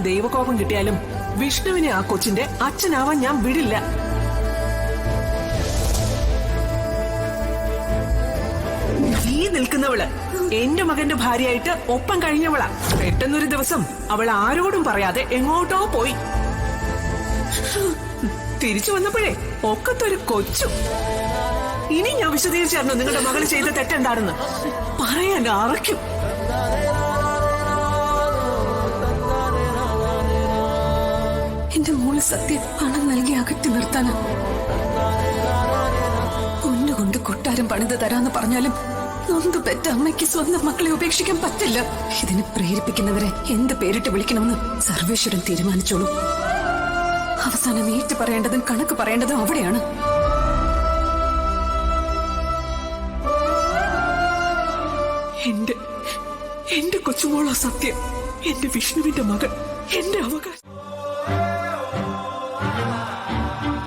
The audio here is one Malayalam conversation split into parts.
ദൈവകോപം കിട്ടിയാലും വിഷ്ണുവിനെ ആ കൊച്ചിന്റെ അച്ഛനാവാൻ ഞാൻ വിടില്ല. ഈ നിൽക്കുന്നവള് എന്റെ മകന്റെ ഭാര്യയായിട്ട് ഒപ്പം കഴിഞ്ഞവളാ. പെട്ടെന്നൊരു ദിവസം അവൾ ആരോടും പറയാതെ എങ്ങോട്ടോ പോയി. തിരിച്ചു വന്നപ്പോഴേ ഒക്കത്തൊരു കൊച്ചു. ഇനി ഞാൻ വിശദീകരിച്ചായിരുന്നു നിങ്ങളുടെ മകള് ചെയ്ത തെറ്റെന്താണെന്ന് പറയാൻ അറയ്ക്കും. എന്റെ മോള് സത്യം പണം നൽകി അകറ്റി നിർത്താനാ. പൊന്നുകൊണ്ട് കൊട്ടാരം പണിത് തരാന്ന് പറഞ്ഞാലും നൊന്ത് പെറ്റ അമ്മയ്ക്ക് സ്വന്തം മക്കളെ ഉപേക്ഷിക്കാൻ പറ്റില്ല. ഇതിനെ പ്രേരിപ്പിക്കുന്നവരെ എന്ത് പേരിട്ട് വിളിക്കണമെന്ന് സർവേശ്വരൻ തീരുമാനിച്ചോളൂ. അവസാനം ഏറ്റു പറയേണ്ടതും കണക്ക് പറയേണ്ടതും അവിടെയാണ്. എന്റെ കൊച്ചുമോളോ സത്യം, എന്റെ വിഷ്ണുവിന്റെ മകൾ, എന്റെ അവകാശം.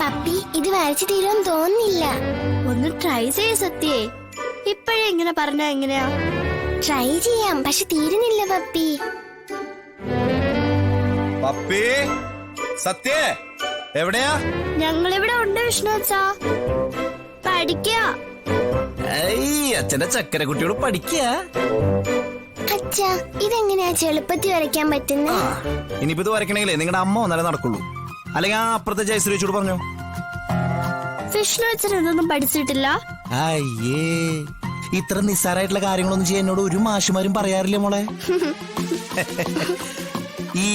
പപ്പി ഇത് വരച്ചു തീരുമെന്ന് തോന്നുന്നില്ല. ഒന്ന് ട്രൈ ചെയ്യ സത്യേ. ഇപ്പോഴേ ഇങ്ങനെ പറഞ്ഞാ എങ്ങനെയാ? ട്രൈ ചെയ്യാം, പക്ഷെ തീരുന്നില്ല പപ്പി. പപ്പി സത്യേ എവിടെയാ? ഞങ്ങളിവിടെ ഉണ്ട് വിഷ്ണു അച്ഛാ. പഠിക്കാ. അച്ഛന്റെ ചക്കര കുട്ടിയോട് പഠിക്ക. അച്ഛാ ഇതെങ്ങനെയാ എളുപ്പത്തിൽ വരയ്ക്കാൻ പറ്റുന്ന? ഇനിയിപ്പോ ഇത് വരയ്ക്കണെങ്കിലേ നിങ്ങളുടെ അമ്മ ഒന്നര നടക്കുള്ളൂ. അല്ലെങ്കിൽ ആ അപ്പുറത്തെ ജയശ്രീച്ചോട് പറഞ്ഞു. വിഷ്ണു അച്ഛൻ ഇതൊന്നും പഠിച്ചിട്ടില്ല. അയ്യേ, ഇത്ര നിസ്സാരായിട്ടുള്ള കാര്യങ്ങളൊന്നും ചെയ്യാൻ എന്നോട് ഒരു മാഷുമാരും പറയാറില്ല മോളെ. ഈ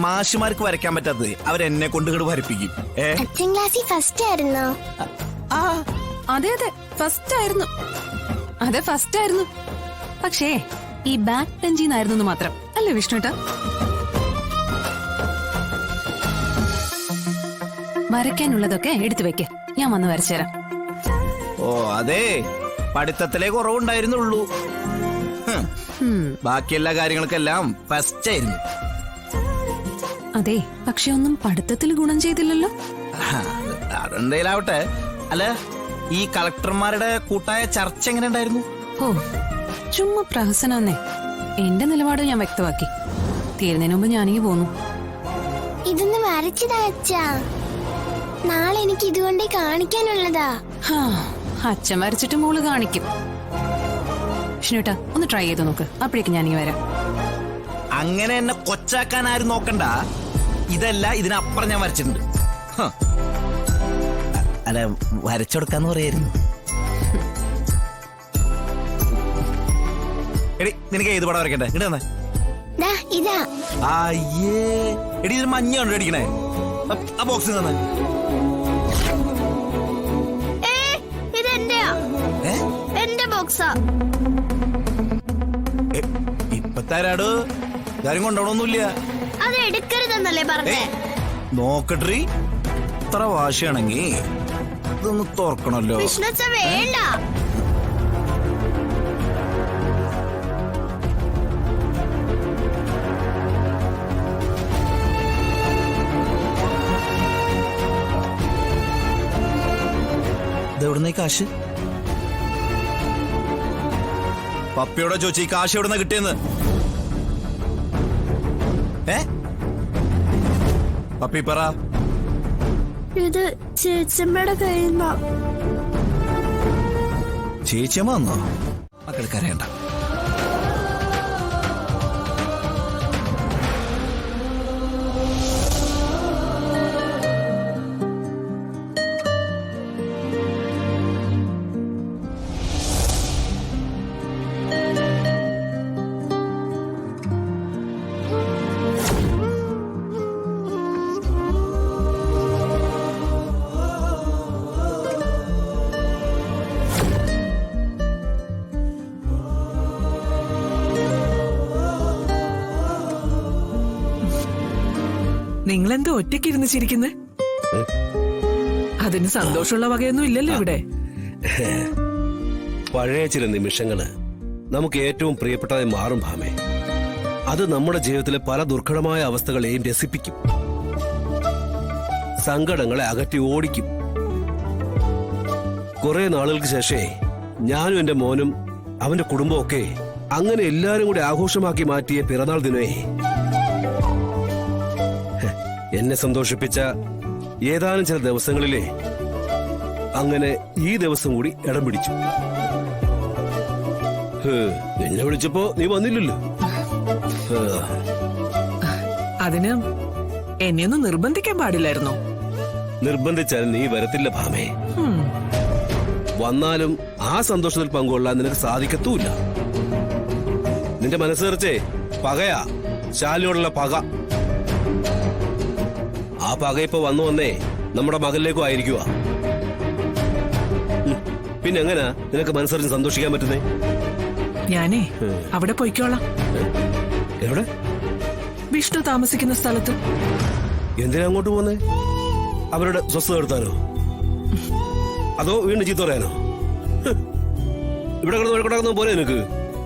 മാഷുമാർക്ക് വരയ്ക്കാൻ പറ്റാത്തത് അവരെന്നെ കൊണ്ട് ഇങ്ങോട്ട് വരപ്പിക്കും. അച്ഛൻ ക്ലാസ്സിൽ ഫസ്റ്റ് ആയിരുന്നോ? അതെ അതെ, ഫസ്റ്റ് ആയിരുന്നു. അതെ ഫസ്റ്റ് ആയിരുന്നു. പക്ഷേ ഈ ബാക്ക് ബെഞ്ചിന്നായിരുന്നു മാത്രം അല്ലേ വിഷ്ണുട്ടാ? വരയ്ക്കാനുള്ളതൊക്കെ എടുത്തു വെക്ക, ഞാൻ വന്ന് വരച്ചുതരാം. ഓ അതെ, പഠിത്തത്തിലേ കുറവുണ്ടായിരുന്നുള്ളൂ. ബാക്കി എല്ലാ കാര്യങ്ങൾക്കെല്ലാം ഫസ്റ്റ് ആയിരുന്നു. അതെ, പക്ഷെ ഒന്നും പഠിത്തത്തിൽ ഗുണം ചെയ്തില്ലല്ലോ. അതെന്തേലാവട്ടെ. അല്ല, ഈ കളക്ടർമാരുടെ കൂട്ടായ ചർച്ച എങ്ങനെ ഉണ്ടായിരുന്നു? ഓ ചുമ്മാ പ്രഹസനമെന്നേ. എന്റെ നിലപാട് ഞാൻ വ്യക്തമാക്കി. തീരുന്നതിന് മുമ്പ് ഞാനീ പോന്നു. ഇതൊന്ന് വരച്ചതാ അച്ഛാ, നാളെ എനിക്ക് ഇതുകൊണ്ട് കാണിക്കാനുള്ളതാ. അച്ഛൻ വരച്ചിട്ട് മോള് കാണിക്കും. വിഷ്ണുട്ടാ ഒന്ന് ട്രൈ ചെയ്ത് നോക്ക്, അപ്പോഴേക്ക് ഞാനീ വരാം. അങ്ങനെ എന്നെ കൊച്ചാക്കാൻ ആരും നോക്കണ്ട. ഇതല്ല, ഇതിനപ്പുറം ഞാൻ വരച്ചിട്ടുണ്ട്. അല്ല, വരച്ചെടുക്കാന്ന് പറയായിരുന്നു. എടി നിനക്ക് ഏത് പടം വരയ്ക്കണ്ടേ? ഇട ഇതാ. അയ്യേ, എടി ഇത് മഞ്ഞാണ് അടിക്കണേ. ആ ബോക്സ് തന്നെ. എന്റെ ബോക്സാ. ഇപ്പത്താരാടോ ഇതാരും കൊണ്ടോണൊന്നുമില്ല. അത് എടുക്കരുതെന്നല്ലേ പറഞ്ഞേ? നോക്കട്ടെ, ഇത്ര വാശിയാണെങ്കി ഇതൊന്ന് തുറക്കണല്ലോ. വിഷ്ണുച്ച വേണ്ട. ഇതെവിടുന്ന കാശ്? പപ്പിയോടെ ചോദിച്ചു ഈ കാശ് എവിടുന്ന കിട്ടിയെന്ന്. പപ്പി പറ. ഇത് ചേച്ചമ്മയുടെ കയ്യിൽ നിന്നാ. ചേച്ചിയമ്മ വന്നോ? മക്കൾക്ക് അറിയണ്ട. നിങ്ങളെന്തോ ഒറ്റയ്ക്കിരുന്ന് ചിരിക്കുന്നേ? അതിന് സന്തോഷമുള്ള വകയൊന്നും ഇല്ലല്ലോ ഇവിടെ. പഴയ ചില നിമിഷങ്ങള് നമുക്ക് ഏറ്റവും പ്രിയപ്പെട്ടതായി മാറും ഭാമേ. അത് നമ്മുടെ ജീവിതത്തിലെ പല ദുർഘടമായ അവസ്ഥകളെയും രസിപ്പിക്കും, സങ്കടങ്ങളെ അകറ്റി ഓടിക്കും. കുറെ നാളുകൾക്ക് ശേഷേ ഞാനും എന്റെ മോനും അവന്റെ കുടുംബമൊക്കെ അങ്ങനെ എല്ലാരും കൂടി ആഘോഷമാക്കി മാറ്റിയ പിറന്നാൾ ദിനമേ എന്നെ സന്തോഷിപ്പിച്ച ഏതാനും ചില ദിവസങ്ങളിലെ അങ്ങനെ ഈ ദിവസം കൂടി ഇടം പിടിച്ചു. നിന്നെ വിളിച്ചപ്പോ നീ വന്നില്ലല്ലോ. അതിന് എന്നെയൊന്നും നിർബന്ധിക്കാൻ പാടില്ലായിരുന്നോ? നിർബന്ധിച്ചാൽ നീ വരത്തില്ല ഭാമേ. വന്നാലും ആ സന്തോഷത്തിൽ പങ്കുകൊള്ളാൻ നിനക്ക് സാധിക്കത്തൂല്ല. നിന്റെ മനസ്സ് നിറച്ചേ പകയാ, ശാലിനോടുള്ള പക. ആ പക ഇപ്പൊ വന്നേ നമ്മുടെ മകളിലേക്കും ആയിരിക്കുക. പിന്നെ എങ്ങനാ നിനക്ക് മനസ്സറിഞ്ഞ് സന്തോഷിക്കാൻ പറ്റുന്നേ? ഞാനേ അവിടെ പോയിക്കോളാം. എവിടെ? വിഷ്ണു താമസിക്കുന്ന സ്ഥലത്ത്. എന്തിനാ അങ്ങോട്ട് പോന്നേ? അവരുടെ സ്വസ്ഥത എടുത്താനോ അതോ വീണ്ടും ചീത്ത പറയാനോ? ഇവിടെ കിടന്ന് വഴക്കുണ്ടാക്കുന്ന പോലെ നിനക്ക്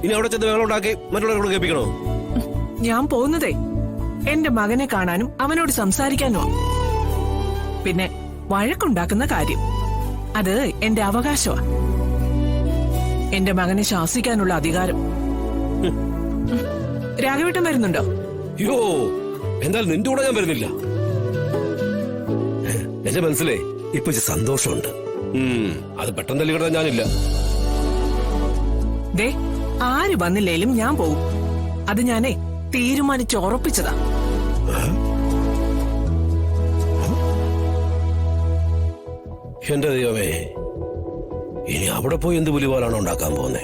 ഇനി അവിടെ ചെന്ന് വെള്ളം ഉണ്ടാക്കി മറ്റുള്ളവരോട് കേൾപ്പിക്കണോ? ഞാൻ പോകുന്നതേ എന്റെ മകനെ കാണാനും അവനോട് സംസാരിക്കാനോ. പിന്നെ വഴക്കുണ്ടാക്കുന്ന കാര്യം അത് എന്റെ അവകാശമാ. എന്റെ മകനെ ശാസിക്കാനുള്ള അധികാരം. രാഘവേട്ടൻ വരുന്നുണ്ടോ? അയ്യോ, എന്തായാലും നിന്റെ കൂടെ ഞാൻ വരുന്നില്ല. എന്റെ മനസ്സിലേ ഇപ്പൊ സന്തോഷമുണ്ട്. അത് പെട്ടെന്ന് തല്ലിക്കിടാൻ ഞാനില്ല. ദേ, ആര് വന്നില്ലേലും ഞാൻ പോകും. അത് ഞാനേ തീരുമാനിച്ചുറപ്പിച്ചതാ. എന്റെ ദൈവമേ, ഇനി അവിടെ പോയി എന്ത് പുലിവാലാണോ ഉണ്ടാക്കാൻ പോകുന്നേ?